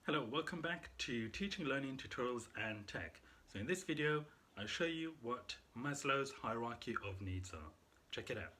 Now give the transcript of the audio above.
Hello, welcome back to Teaching, Learning, Tutorials and Tech. So in this video, I'll show you what Maslow's hierarchy of needs are. Check it out.